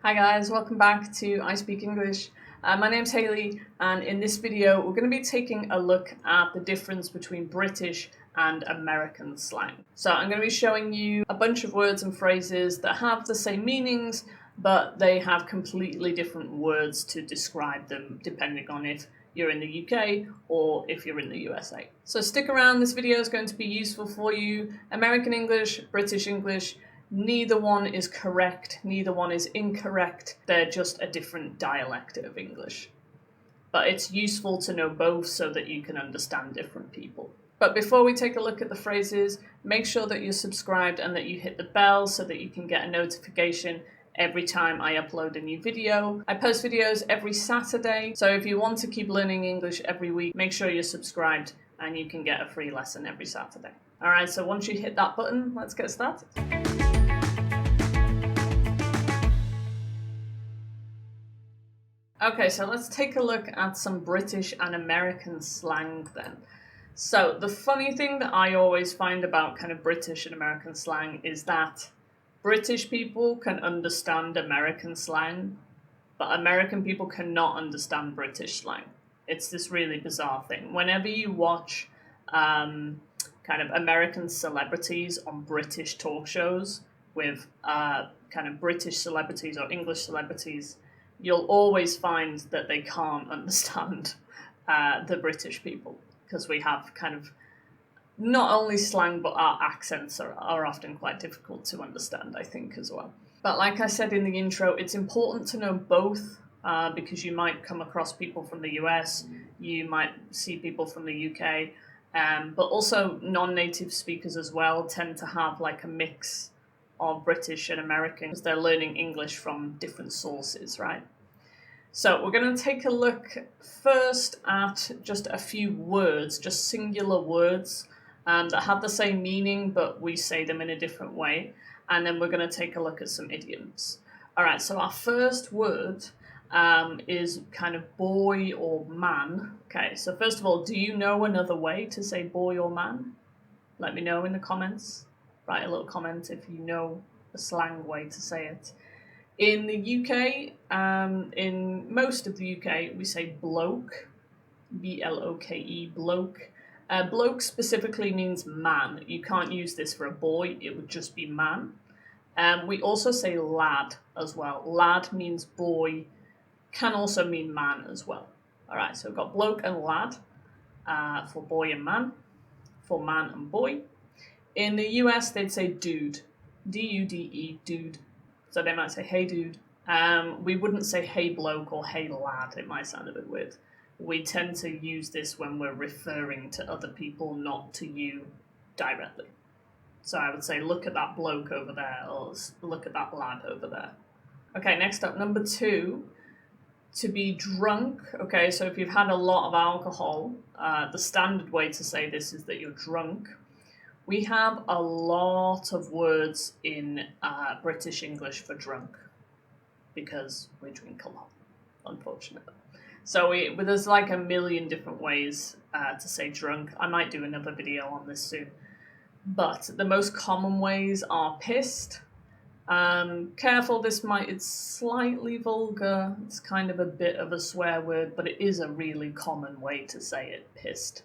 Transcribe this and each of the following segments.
Hi guys, welcome back to I Speak English. My name's Hayley, and in this video we're going to be taking a look at the difference between British and American slang. So I'm going to be showing you a bunch of words and phrases that have the same meanings, but they have completely different words to describe them depending on if you're in the UK or if you're in the USA. So stick around, this video is going to be useful for you. American English, British English, neither one is correct, neither one is incorrect, they're just a different dialect of English. But it's useful to know both so that you can understand different people. But before we take a look at the phrases, make sure that you're subscribed and that you hit the bell so that you can get a notification every time I upload a new video. I post videos every Saturday, so if you want to keep learning English every week, make sure you're subscribed and you can get a free lesson every Saturday. Alright, so once you hit that button, let's get started. Okay, so let's take a look at some British and American slang then. So the funny thing that I always find about kind of British and American slang is that British people can understand American slang, but American people cannot understand British slang. It's this really bizarre thing. Whenever you watch kind of American celebrities on British talk shows with kind of British celebrities or English celebrities, you'll always find that they can't understand the British people, because we have kind of not only slang, but our accents are often quite difficult to understand, I think, as well. But like I said in the intro, it's important to know both because you might come across people from the US, you might see people from the UK, but also non-native speakers as well tend to have like a mix of British and American because they're learning English from different sources, right? So we're going to take a look first at just a few words, just singular words that have the same meaning, but we say them in a different way. And then we're going to take a look at some idioms. All right, so our first word is kind of boy or man. Okay, so first of all, do you know another way to say boy or man? Let me know in the comments. Write a little comment if you know a slang way to say it. In the UK, in most of the UK, we say bloke, B-L-O-K-E, bloke. Bloke specifically means man. You can't use this for a boy, it would just be man. We also say lad as well. Lad means boy, can also mean man as well. All right, so we've got bloke and lad for boy and man, for man and boy. In the US, they'd say dude, D-U-D-E, dude. So they might say, hey dude. We wouldn't say hey bloke or hey lad, it might sound a bit weird. We tend to use this when we're referring to other people, not to you directly. So I would say, look at that bloke over there, or look at that lad over there. Okay, next up, number 2, to be drunk. Okay, so if you've had a lot of alcohol, the standard way to say this is that you're drunk. We have a lot of words in British English for drunk because we drink a lot, unfortunately. So there's like a million different ways to say drunk. I might do another video on this soon. But the most common ways are pissed. Careful, it's slightly vulgar. It's kind of a bit of a swear word, but it is a really common way to say it, pissed.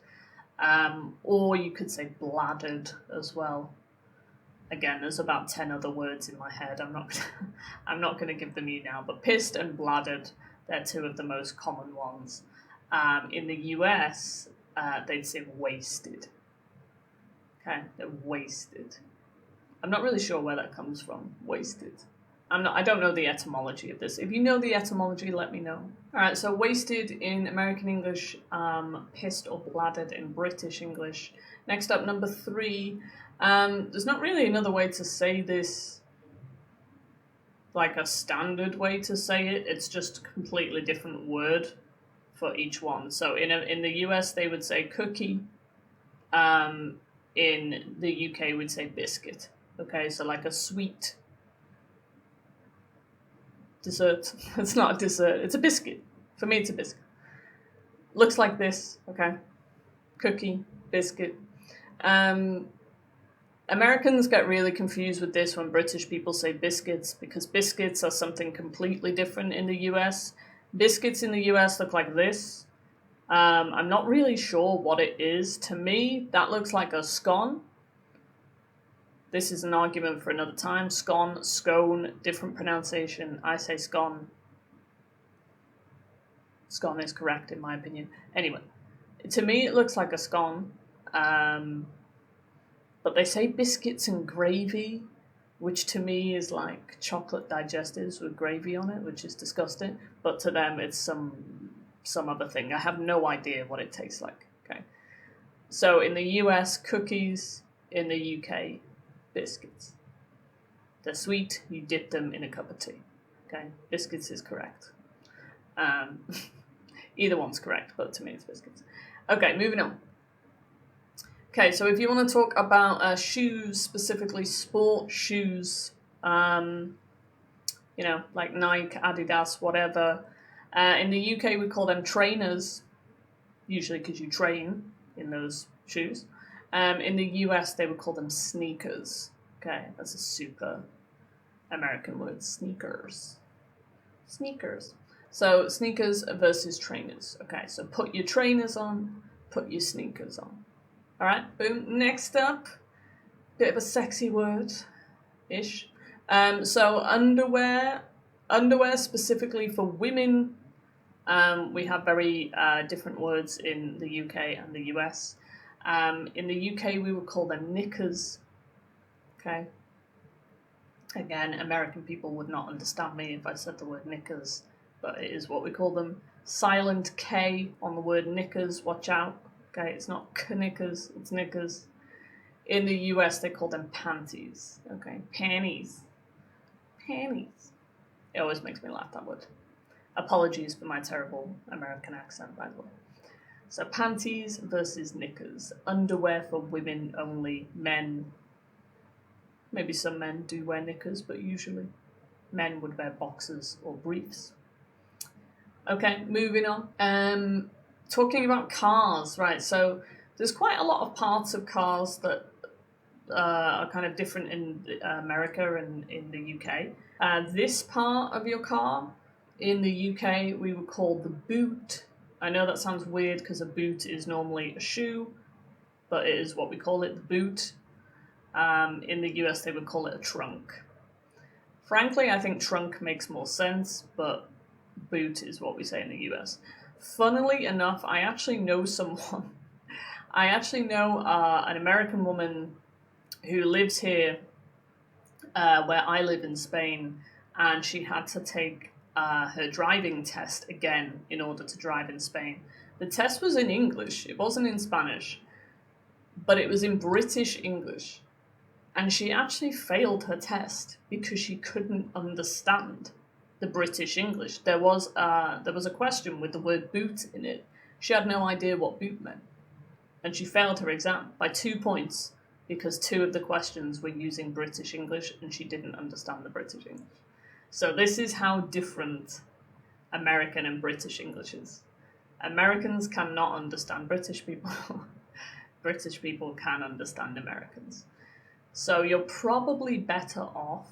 Or you could say bladdered as well. Again, there's about 10 other words in my head. I'm not going to give them you now, but pissed and bladdered, they're 2 of the most common ones. In the US, they'd say wasted. Okay, they're wasted. I'm not really sure where that comes from, wasted. I don't know the etymology of this. If you know the etymology, let me know. All right, so wasted in American English, pissed or bladdered in British English. Next up, number 3. There's not really another way to say this, like a standard way to say it. It's just a completely different word for each one. So in the US, they would say cookie. In the UK, we'd say biscuit. Okay, so like a sweet dessert. It's not a dessert, it's a biscuit. For me, it's a biscuit. Looks like this, okay? Cookie, biscuit. Americans get really confused with this when British people say biscuits, because biscuits are something completely different in the US. Biscuits in the US look like this. I'm not really sure what it is. To me, that looks like a scone. This is an argument for another time. Scone, scone, different pronunciation. I say scone. Scone is correct in my opinion. Anyway, to me it looks like a scone. But they say biscuits and gravy, which to me is like chocolate digestives with gravy on it, which is disgusting. But to them, it's some other thing. I have no idea what it tastes like. Okay, so in the US, cookies. In the UK, biscuits. They're sweet. You dip them in a cup of tea. Okay, biscuits is correct. Either one's correct, but to me it's biscuits. Okay, moving on. Okay, so if you want to talk about shoes, specifically sport shoes, like Nike, Adidas, whatever. In the UK, we call them trainers, usually because you train in those shoes. In the US, they would call them sneakers. Okay, that's a super American word, sneakers. Sneakers. So sneakers versus trainers. Okay, so put your trainers on, put your sneakers on. All right, boom. Next up, bit of a sexy word-ish. So underwear specifically for women. We have very different words in the UK and the US. In the UK, we would call them knickers. Okay. Again, American people would not understand me if I said the word knickers, but it is what we call them. Silent K on the word knickers. Watch out. Okay, it's not knickers, it's knickers. In the US, they call them panties. Okay, panties. Panties. It always makes me laugh, that word. Apologies for my terrible American accent, by the way. So panties versus knickers. Underwear for women only. Men. Maybe some men do wear knickers, but usually men would wear boxers or briefs. Okay, moving on. Talking about cars, right? So there's quite a lot of parts of cars that are kind of different in America and in the UK. This part of your car in the UK we would call the boot. I know that sounds weird because a boot is normally a shoe, but it is what we call it, the boot. In the US they would call it a trunk. Frankly, I think trunk makes more sense, but boot is what we say in the US. Funnily enough, I actually know someone. I actually know an American woman who lives here, where I live in Spain, and she had to take her driving test again in order to drive in Spain. The test was in English, it wasn't in Spanish, but it was in British English. And she actually failed her test because she couldn't understand the British English. There was a question with the word boot in it. She had no idea what boot meant. And she failed her exam by 2 points because 2 of the questions were using British English and she didn't understand the British English. So this is how different American and British English is. Americans cannot understand British people. British people can understand Americans. So you're probably better off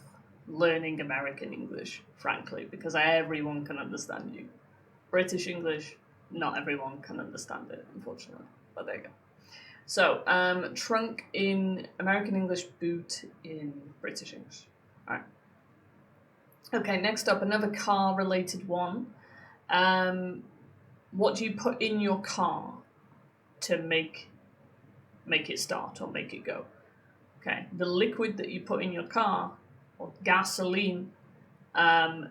learning American English, frankly, because everyone can understand you. British English, not everyone can understand it, unfortunately. But there you go. So, trunk in American English, boot in British English. All right. Okay, next up, another car-related one. What do you put in your car to make it start or make it go? Okay, the liquid that you put in your car, or gasoline, in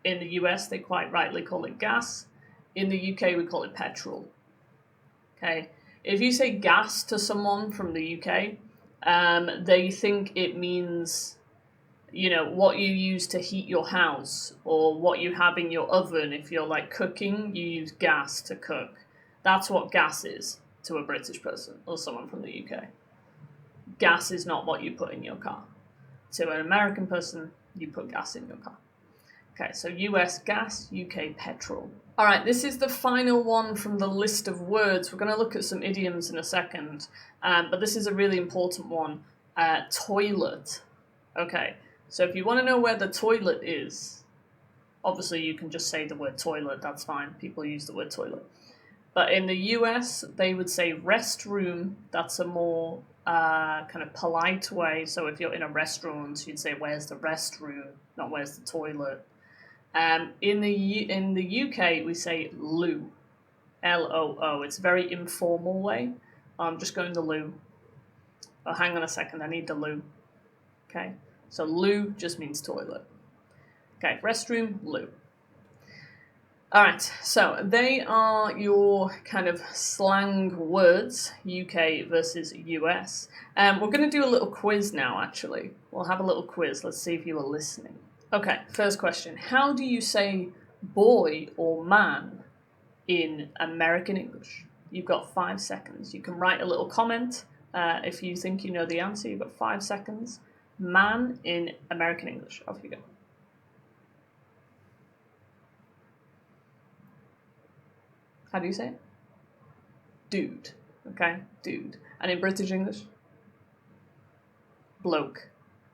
the US they quite rightly call it gas. In the UK we call it petrol. Okay, if you say gas to someone from the UK, they think it means, what you use to heat your house or what you have in your oven. If you're like cooking, you use gas to cook. That's what gas is to a British person or someone from the UK. Gas is not what you put in your car. To an American person, you put gas in your car. Okay, so US gas, UK petrol. All right, this is the final one from the list of words. We're going to look at some idioms in a second, but this is a really important one. Toilet. Okay, so if you want to know where the toilet is, obviously you can just say the word toilet, that's fine. People use the word toilet. But in the US, they would say restroom. That's a more kind of polite way. So if you're in a restaurant, you'd say, where's the restroom, not where's the toilet. In the UK, we say loo, Loo. It's a very informal way. I'm just going to loo. Oh, hang on a second, I need the loo. Okay, so loo just means toilet. Okay, restroom, loo. All right, so they are your kind of slang words, UK versus US. We're going to do a little quiz now, actually. We'll have a little quiz. Let's see if you were listening. Okay, first question. How do you say boy or man in American English? You've got 5 seconds. You can write a little comment if you think you know the answer. You've got 5 seconds. Man in American English. Off you go. How do you say it? Dude. Okay, dude. And in British English? Bloke.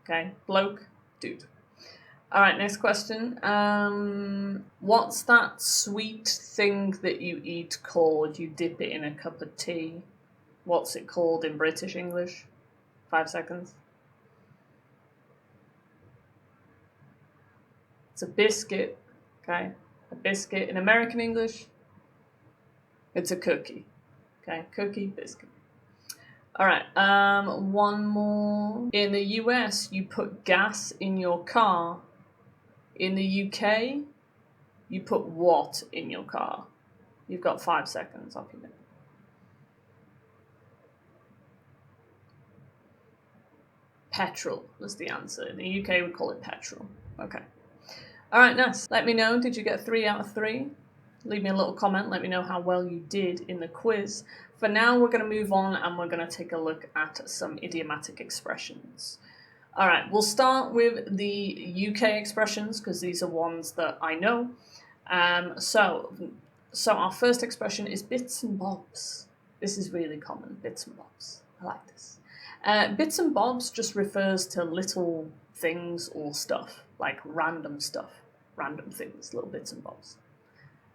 Okay, bloke, dude. All right, next question. What's that sweet thing that you eat called? You dip it in a cup of tea. What's it called in British English? 5 seconds. It's a biscuit. Okay, a biscuit. In American English, it's a cookie. Okay, cookie, biscuit. All right, one more. In the US, you put gas in your car. In the UK, you put what in your car? You've got 5 seconds. Off you go. Petrol was the answer. In the UK, we call it petrol. Okay. All right, nice. Let me know, did you get 3 out of 3? Leave me a little comment. Let me know how well you did in the quiz. For now, we're going to move on and we're going to take a look at some idiomatic expressions. All right, we'll start with the UK expressions because these are ones that I know. So our first expression is bits and bobs. This is really common, bits and bobs. I like this. Bits and bobs just refers to little things or stuff, like random stuff, random things, little bits and bobs.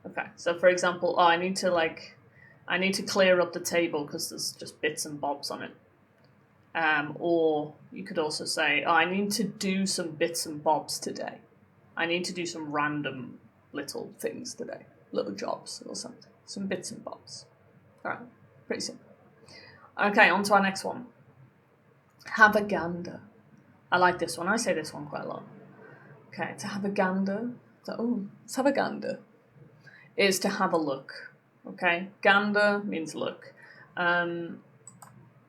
Okay, so for example, I need to clear up the table because there's just bits and bobs on it. Or you could also say, I need to do some bits and bobs today. I need to do some random little things today, little jobs or something, some bits and bobs. All right, pretty simple. Okay, on to our next one. Have a gander. I like this one. I say this one quite a lot. Okay, to have a gander. Let's have a gander. Is to have a look. Okay, gander means look.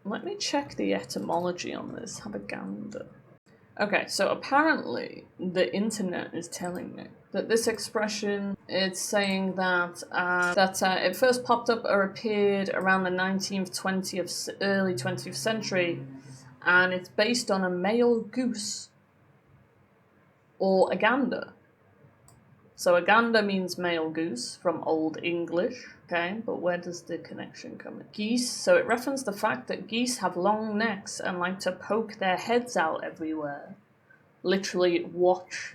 Let me check the etymology on this. Have a gander. Okay, so apparently the internet is telling me that this expression, it's saying that it first popped up or appeared around the 19th, 20th, early 20th century, and it's based on a male goose or a gander. So a gander means male goose from Old English, okay? But where does the connection come in? Geese, so it referenced the fact that geese have long necks and like to poke their heads out everywhere. Literally, watch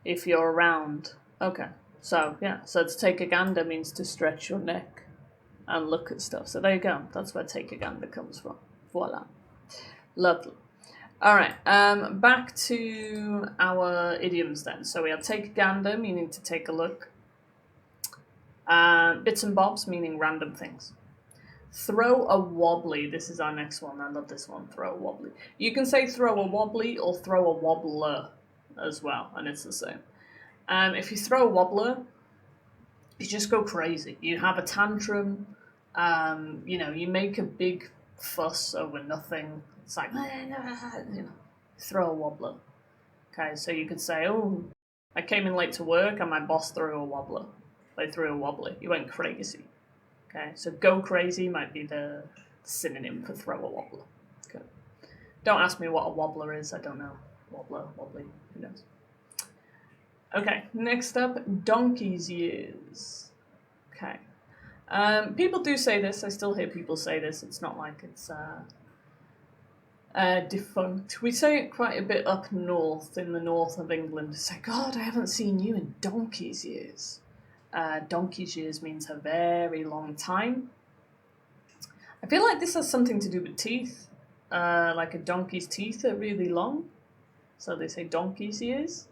if you're around. Okay, so yeah, so to take a gander means to stretch your neck and look at stuff. So there you go, that's where take a gander comes from. Voila. Lovely. All right, back to our idioms then. So we have take a gander, meaning to take a look. Bits and bobs, meaning random things. Throw a wobbly. This is our next one. I love this one, throw a wobbly. You can say throw a wobbly or throw a wobbler as well, and it's the same. If you throw a wobbler, you just go crazy. You have a tantrum. You make a big fuss over nothing. It's like, throw a wobbler. Okay, so you could say, I came in late to work and my boss threw a wobbler. They threw a wobbly. You went crazy. Okay, so go crazy might be the synonym for throw a wobbler. Okay. Don't ask me what a wobbler is. I don't know. Wobbler, wobbly, who knows? Okay, next up, donkey's years. Okay. People do say this. I still hear people say this. It's not like it's Defunct. We say it quite a bit up north, in the north of England. It's like, God, I haven't seen you in donkey's years. Donkey's years means a very long time. I feel like this has something to do with teeth. Like a donkey's teeth are really long. So they say donkey's years.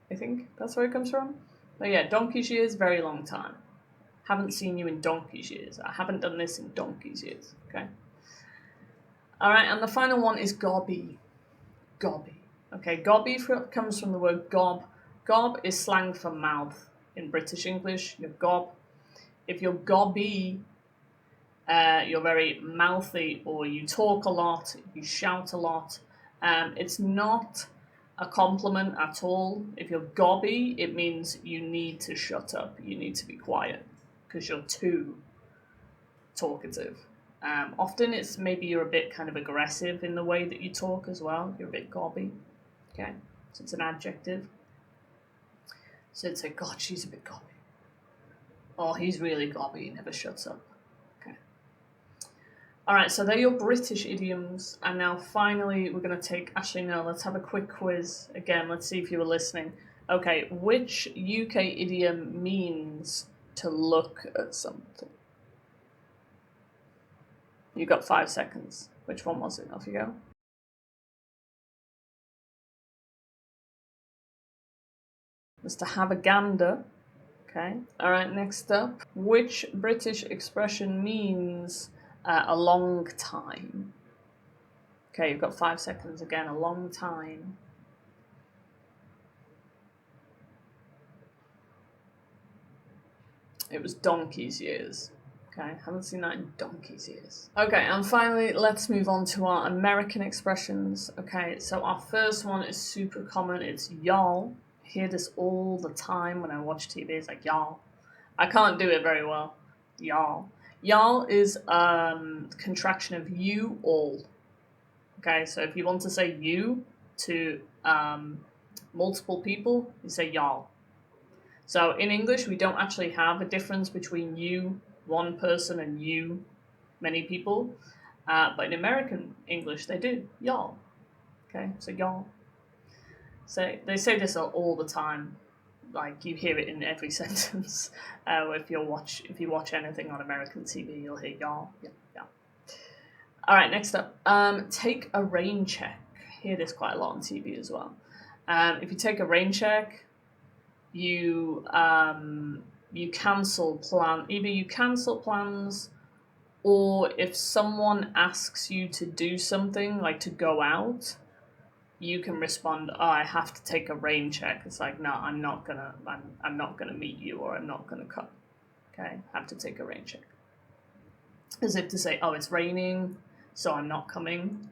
I think that's where it comes from. But yeah, donkey's years, very long time. Haven't seen you in donkey's years. I haven't done this in donkey's years. Okay. Alright, and the final one is gobby. Gobby. Okay, gobby comes from the word gob. Gob is slang for mouth in British English. You're gob. If you're gobby, you're very mouthy, or you talk a lot, you shout a lot. It's not a compliment at all. If you're gobby, it means you need to shut up. You need to be quiet because you're too talkative. Often it's maybe you're a bit kind of aggressive in the way that you talk as well. You're a bit gobby. Okay, so it's an adjective. So it's like, God, she's a bit gobby. Oh, he's really gobby. He never shuts up. Okay. All right, so they're your British idioms. And now finally, we're going to take... Actually, no, let's have a quick quiz. Again, let's see if you were listening. Okay, which UK idiom means to look at something? You got 5 seconds. Which one was it? Off you go. Was to have a gander. Okay. All right, next up. Which British expression means a long time? Okay, you've got 5 seconds again. A long time. It was donkey's years. Okay, haven't seen that in donkey's years. Okay, and finally, let's move on to our American expressions. Okay, so our first one is super common. It's y'all. I hear this all the time when I watch TV. It's like y'all. I can't do it very well. Y'all. Y'all is contraction of you all. Okay, so if you want to say you to multiple people, you say y'all. So in English, we don't actually have a difference between you, one person, and you, many people. But in American English, they do. Y'all. Okay, so y'all. So they say this all the time. Like you hear it in every sentence. If you watch anything on American TV, you'll hear y'all. Yeah, yeah. All right, next up. Take a rain check. I hear this quite a lot on TV as well. If you take a rain check, you cancel plan. Either you cancel plans, or if someone asks you to do something, like to go out, you can respond, "Oh, I have to take a rain check." It's like, no, I'm not gonna meet you, or I'm not gonna come. Okay, I have to take a rain check. As if to say, "Oh, it's raining, so I'm not coming."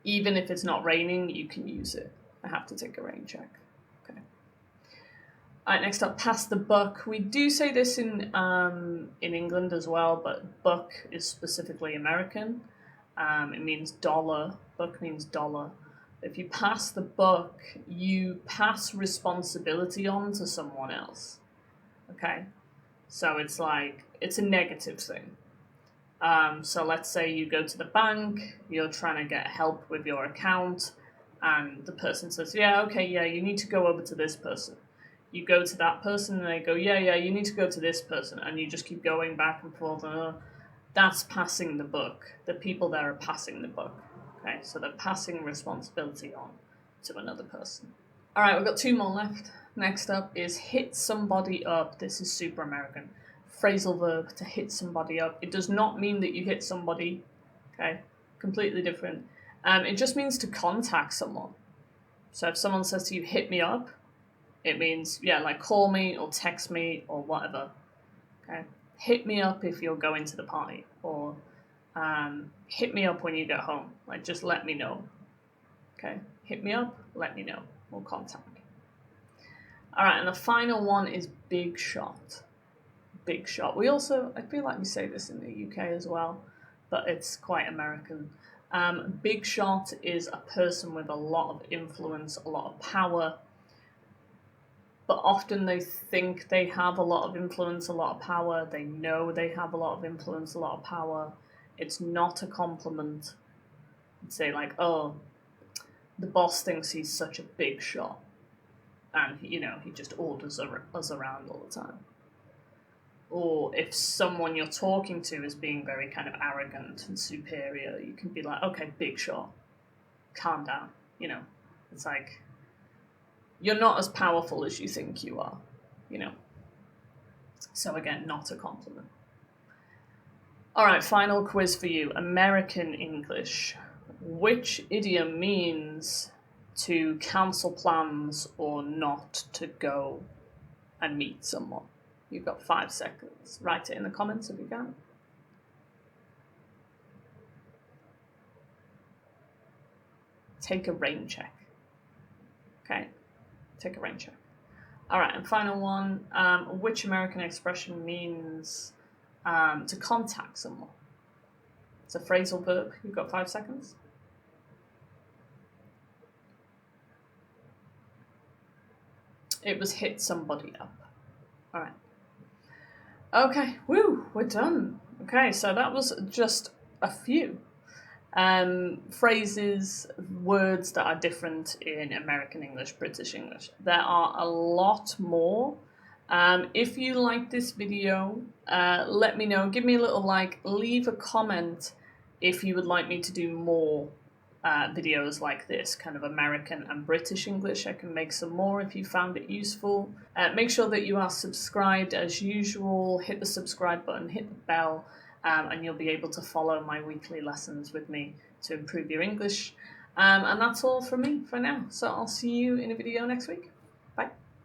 Even if it's not raining, you can use it. I have to take a rain check. Okay. All right, next up, pass the buck. We do say this in England as well, but buck is specifically American. It means dollar. Buck means dollar. If you pass the buck, you pass responsibility on to someone else. Okay? So it's like, it's a negative thing. So let's say you go to the bank, you're trying to get help with your account, and the person says, yeah, okay, yeah, you need to go over to this person. You go to that person, and they go, yeah, you need to go to this person, and you just keep going back and forth. That's passing the buck. The people there are passing the buck. Okay, so they're passing responsibility on to another person. All right, we've got 2 more left. Next up is hit somebody up. This is super American. Phrasal verb, to hit somebody up. It does not mean that you hit somebody. Okay, completely different. It just means to contact someone. So if someone says to you, hit me up, it means, yeah, like call me or text me or whatever. Okay, hit me up if you're going to the party, or hit me up when you get home. Like, just let me know. Okay, hit me up, let me know, or contact me. All right, and the final one is big shot. Big shot. We also, I feel like we say this in the UK as well, but it's quite American. Big shot is a person with a lot of influence, a lot of power, but often they think they have a lot of influence, a lot of power. They know they have a lot of influence, a lot of power. It's not a compliment. say like, oh, the boss thinks he's such a big shot, and he just orders us around all the time. Or if someone you're talking to is being very kind of arrogant and superior, you can be like, okay, big shot, calm down. It's like, you're not as powerful as you think you are. So again, not a compliment. All right, final quiz for you. American English. Which idiom means to cancel plans or not to go and meet someone? You've got 5 seconds. Write it in the comments if you can. Take a rain check. Okay, take a rain check. All right, and final one. Which American expression means to contact someone? It's a phrasal verb. You've got 5 seconds. It was hit somebody up. All right. Okay, woo, we're done. Okay, so that was just a few phrases, words that are different in American English, British English. There are a lot more. If you like this video, let me know. Give me a little like. Leave a comment if you would like me to do more videos like this, kind of American and British English. I can make some more if you found it useful. Make sure that you are subscribed as usual. Hit the subscribe button, hit the bell, and you'll be able to follow my weekly lessons with me to improve your English. And that's all from me for now. So I'll see you in a video next week.